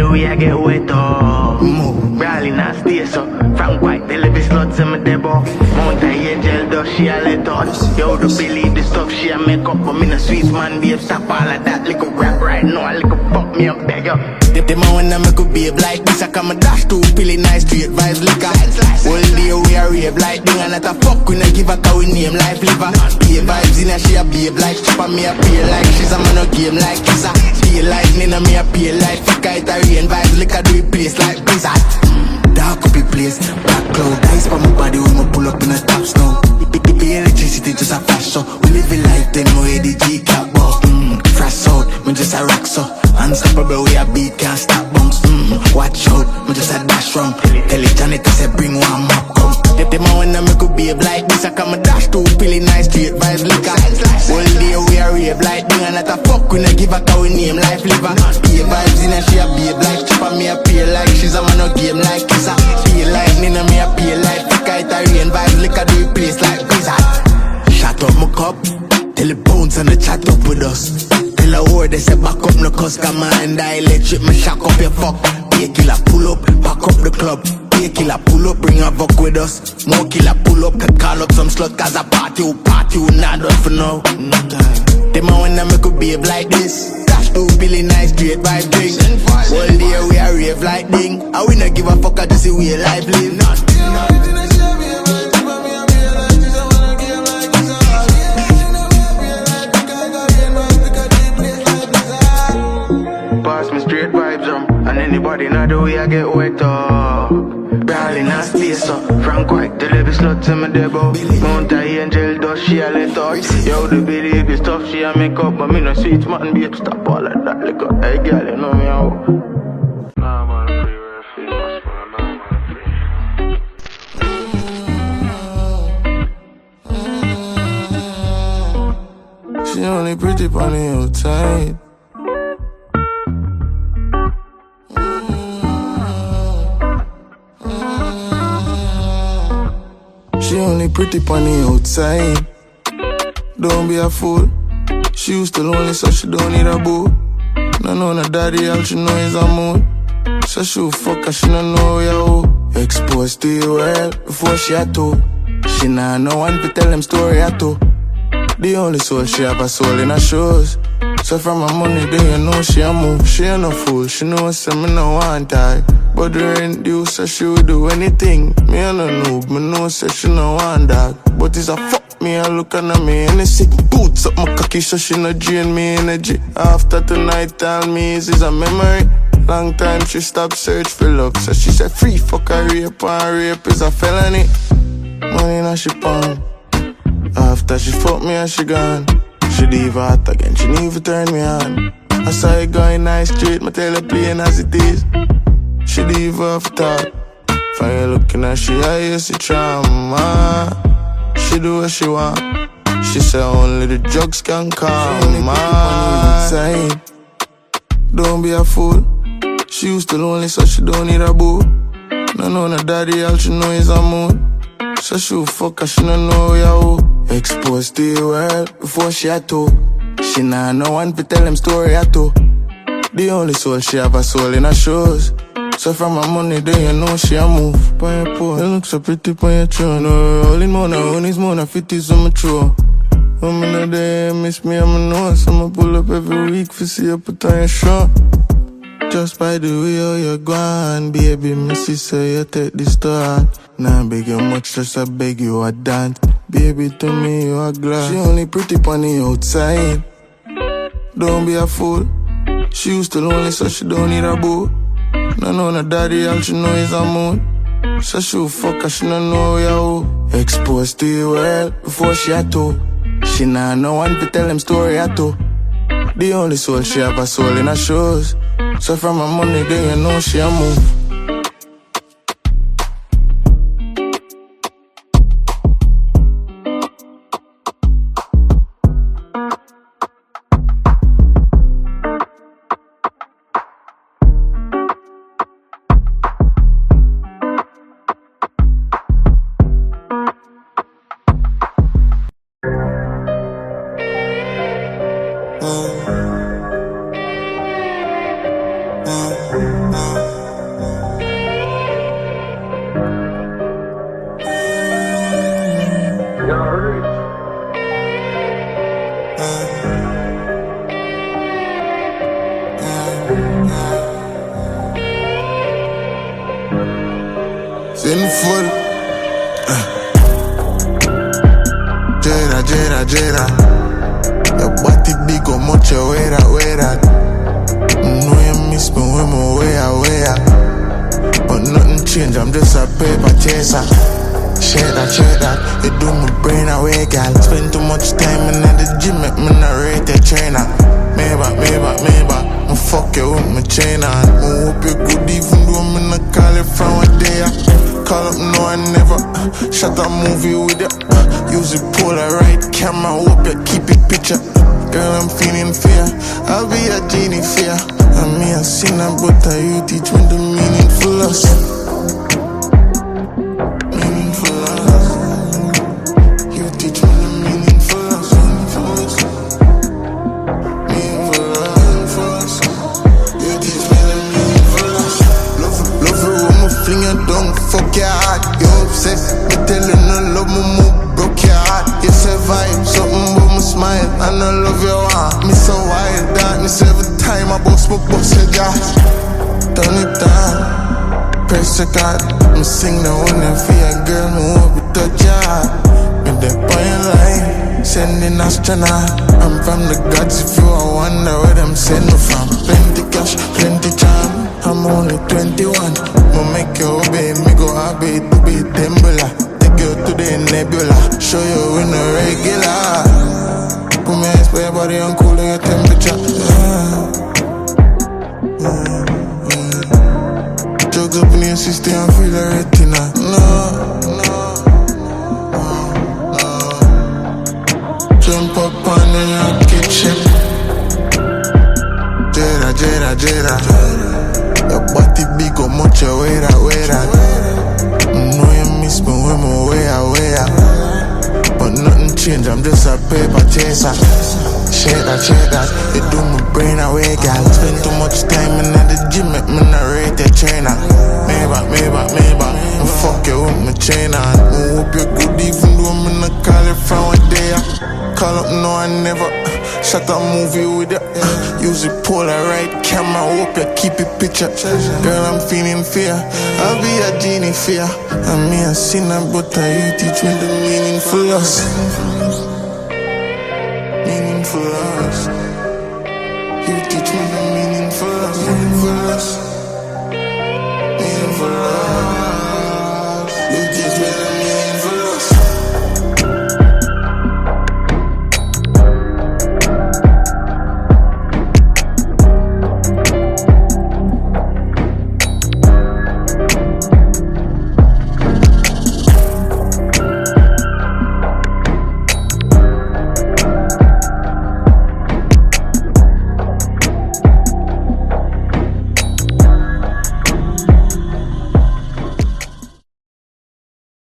the way I get wet up. Brawling and stay so. Frank White, they live his sluts in my debo. Mountain angel does she a let us. Yo, do believe the stuff she a make up. But me no sweet man, babe, stop all of that. Little rap right now, a little fuck me up, beg up. The man when I make a babe like this, I come a dash to pilly nice straight vibes liquor. All day we a rave like thing, and not a fuck we no give a cow we name life liver. Pay vibes in a she a babe like stripper, me a pay like she's a man a game like kissa. Pay like Nina, me a pay like Fika, it a rain vibes liquor do it place like blizzard. Dark up the place, black cloud, ice for my body when we pull up in the top snow. The electricity just a flash so, we live a life then we the G-Cap walk. Fresh out, me just a rock so. Unstoppable, we a beat, can't stop bounce. Watch out, me just a dash from. Tell it Janet, I say bring one map come. The man when I make a babe like this, I come a dash to pilly nice straight vibes liquor. All day we a rave like thing, and not a fuck we no give a cow we name life liver. Pay vibes in and she a babe like chipper, me a pay like she's a man no game like kissa. Pay like Nina, me a pay like Fika, it a rain vibes liquor do it place like blizzard. Shut up my cup, tell the bones and the chat up with us. Tell the word they say back up no cause come and I electric me shock up your fuck. Pay killer pull up, back up the club. Pay killer pull up, bring a fuck with us. More killer pull up, can call up some slut cause a party who not done for now. The man when I make a babe like this, dash to Billy nice straight vibe drink. All day we a rave like ding, and we not give a fuck, I just see we a life live. Pass me straight vibes and anybody know the way I get wet up. Brawling and stay so. Frank White, the little sluts in my debo. Mountain angel does she a let us. Yo, the baby stuff she a make up, but me no sweet man, babe, stop all of that liquor. Hey girl, you know me how. Nah man, free, we're famous man, nah man, free. She only pretty on the outside. She only pretty on the outside. Don't be a fool. She used to lonely, so she don't need a boo. No, daddy, all she know is a mood. So she fuck her, she don't know ya who. Exposed to the world before she had to. She nah no one to tell them story at all. The only soul she have a soul in her shoes. So from her money, then you know she a move. She ain't no fool, she knows say me no want her. But the rent due, so she would do anything. Me a no noob, me know say she no want that. But it's a fuck me, I look at me and it's sick. Boots up my cocky, so she no drain me energy. After tonight, tell me is a memory. Long time she stopped search for love, so she said free fuck a rape, and rape is a felony. Money now she pound. After she fuck me and she gone. She leave out again, she never turn me on. I saw it going nice straight, my tell her playing as it is. She leave off top. Fire looking at she, I used to trauma. She do what she want. She said only the drugs can calm my. Don't be a fool. She used to lonely, so she don't need a boo. No, daddy, all she know is a mood. So she fuck her, she don't know ya who. Exposed to the world before she had to. She nah no one to tell them story at all. The only soul she have a soul in her shoes. So from her money, then you know she a move. By your pole, you look so pretty by your throne. No rolling more, no honey's more, no 50s on my throat. When me know they miss me, I'm a nose. I'ma pull up every week for see you put on your shirt. Just by the way how you're gone, baby, missy say you take this to heart. Nah, beg you much, just I beg you a dance. Baby, to me you are glad. She only pretty on the outside. Don't be a fool. She used to lonely, so she don't need a boo. No, daddy, all she know is a mood. So she fuck her, she don't know ya who. Exposed to the world before she had to. She nah no one to tell them story at all. The only soul she have a soul in her shoes. So from her money, then you know she a move. Sinful. Jera. Your body big, how much you wear that. Know you miss me when me wear. But nothing change, I'm just a paper chaser. Share that, you do my brain away, gal. Spend too much time in the gym, make me not rate the trainer. Maybe, I fuck you with my chain on. I hope you good even though I'm not call it from a day. Call up, no, I never shot a movie with ya. Use the Polaroid camera, hope you keep it picture. Girl, I'm feeling fear, I'll be a genie fear. I'm me a sinner, but you teach me the meaningful us. Meaningful us. You teach me the meaningful us. Meaningful us. You teach me the meaningful us. Love it when me fling you down, fuck your heart. You obsessed, me tell you no love me move, broke your heart. You survive, something but me smile, and I love you want. Me so wild, darkness every time I bust my bust your jaw. Turn it down, press the card. Me sing the one and for your girl, me hope you touch your heart. Me the boy in line, sending astronaut. I'm from the gods if you wonder where them send me from. Plenty cash, plenty charm, I'm only 21. Me make you obey, me go obey to be Dembula. Take you to the nebula, show you in the regular. Put me ice by your body and cool your temperature. Drugs up in your system and feel the retina. No. Jump up on in your kitchen. Jera. Your body big, how much you wear that. Know you miss me when me wear. But nothing change, I'm just a paper chaser. Share that, you do my brain away, gal. Spend too much time in the gym, make me not rate the trainer. Maybe, I fuck you with my chain on. I hope you good even though I'm not call it from a day. Call up, no, I never shot a movie with ya. Use the Polaroid camera, hope you keep it picture. Girl, I'm feeling fear, I'll be a genie fear. I'm me a sinner, but you teach me the meaningful us. Meaningful us. You teach me the meaningful us.